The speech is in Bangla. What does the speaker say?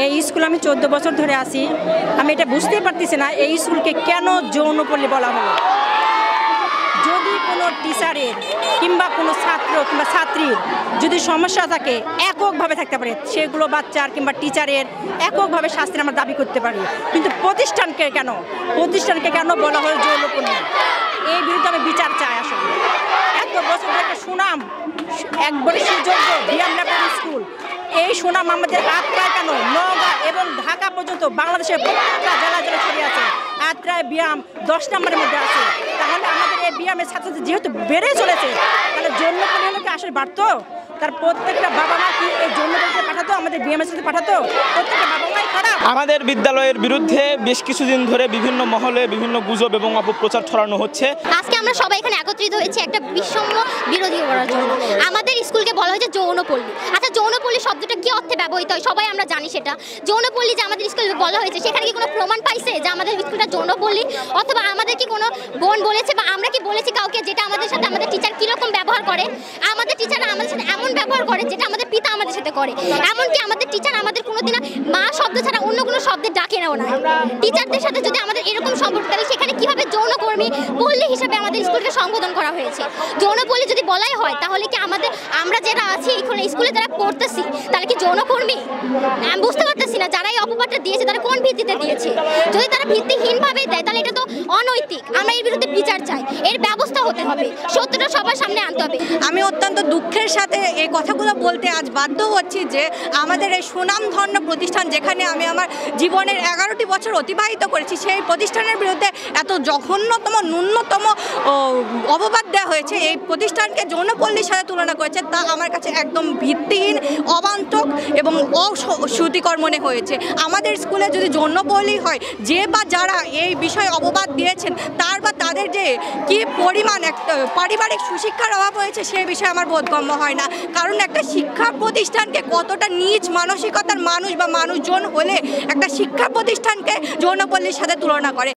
এই স্কুলে আমি 14 বছর ধরে আছি। আমি এটা বুঝতেই পারতেছি না এই স্কুলকে কেন যৌনপল্লী বলা হলো। যদি কোনো টিচারের কিংবা কোনো ছাত্র কিংবা ছাত্রীর যদি সমস্যা থাকে এককভাবে থাকতে পারে, সেগুলো বাচ্চার কিংবা টিচারের এককভাবে শাস্তির আমরা দাবি করতে পারি, কিন্তু প্রতিষ্ঠানকে কেন বলা হয় যৌনপল্লী? এই বিরুদ্ধে আমি বিচার চাই। আসলে এত বছর ধরে সুনাম, একবারে সুযোগ্য বিয়ামনগর স্কুল, এই সুনাম আমাদের আত্রায় কেন নওগাঁ এবং ঢাকা পর্যন্ত বাংলাদেশের প্রত্যেকটা জেলা ছড়িয়ে আছে। আত্রায় বিয়াম 10 নম্বরের মধ্যে আছে। তাহলে আমাদের এই বিয়ামের ছাত্রছাত্রী যেহেতু বেড়ে চলেছে, তাহলে যৌনপল্লী হলে কি আসলে বাড়তো? তার প্রত্যেকটা বাবা মা কি এই যৌনপল্লীতে পাঠাতো, আমাদের বিয়ামের সাথে পাঠাতো? প্রত্যেকটা বাবা মাই খারাপ। আমাদের বিদ্যালয়ের বিরুদ্ধে বেশ কিছুদিন ধরে বিভিন্ন মহলে বিভিন্ন গুজব এবং অপপ্রচার ছড়ানো হচ্ছে। আজকে আমরা সবাই এখানে একত্রিত হয়েছি একটা বিষম্য বিরোধী করার জন্য। আমাদের স্কুলকে বলা হয়েছে যৌনপল্লী। আচ্ছা, যৌনপল্লী শব্দটা কি অর্থে ব্যবহৃত হয় সবাই আমরা জানি সেটা। যৌনপল্লী যে আমাদের স্কুলে বলা হয়েছে, সেখানে কি কোনো প্রমাণ পাইছে যে আমাদের স্কুলটা যৌনপল্লী? অথবা আমাদের কি কোনো বোন বলেছে বা আমরা কি বলেছি কাউকে যেটা আমাদের সাথে আমাদের টিচার কীরকম ব্যবহার করে? আমাদের টিচাররা আমাদের সাথে এমন ব্যবহার করে যেটা আমাদের পিতা আমাদের সাথে করে। এমনকি আমাদের টিচার আমাদের কোনোদিন মা শব্দ ছাড়া অন্য কোনো শব্দে ডাকে নাও না। টিচারদের সাথে যদি আমাদের এরকম সম্পর্ক থাকে, সেখানে কিভাবে যৌনকর্মী পল্লী হিসেবে আমাদের স্কুলকে সম্বোধন করা হয়েছে? যৌনপল্লী যদি বলাই হয়, তাহলে কি আমরা যারা আছি এখানে স্কুলে যারা পড়তেছি, তাহলে কি যৌনকর্মী? আমি বুঝতে পারতেছি না যারা এই অপবাদটা দিয়েছে তারা কোন ভিত্তিতে দিয়েছে। যদি তারা ভিত্তিহীনভাবে দেয়, তাহলে এটা তো অনৈতিক। আমরা এর বিরুদ্ধে বিচার চাই, এর ব্যবস্থা হতে হবে, সত্যটা সবার সামনে আনতে হবে। আমি অত্যন্ত দুঃখের সাথে এই কথাগুলো বলতে আজ বাধ্য হচ্ছি যে আমাদের এই সুনামধন্য প্রতিষ্ঠান, যেখানে আমি আমার জীবনের 11টি বছর অতিবাহিত করেছি, সেই প্রতিষ্ঠানের বিরুদ্ধে এত জঘন্যতম ন্যূনতম অপবাদ দেওয়া হয়েছে, এই প্রতিষ্ঠানকে যৌনপল্লীর সাথে তুলনা করেছে, তা আমার কাছে একদম ভিত্তিহীন, অবান্তর এবং অশ্রুতিকর মনে হয়েছে। আমাদের স্কুলে যদি যৌনপল্লী হয়, যে বা যারা এই বিষয়ে অপবাদ দিয়েছেন তাদের যে কি পরিমাণ একটা পারিবারিক সুশিক্ষার অভাব হয়েছে, সেই বিষয়ে আমার বোধগম্য হয় না। কারণ একটা শিক্ষা প্রতিষ্ঠানকে কতটা নীচ মানসিকতার মানুষ বা মানুষজন হলে একটা শিক্ষা প্রতিষ্ঠানকে যৌনপল্লীর সাথে তুলনা করে।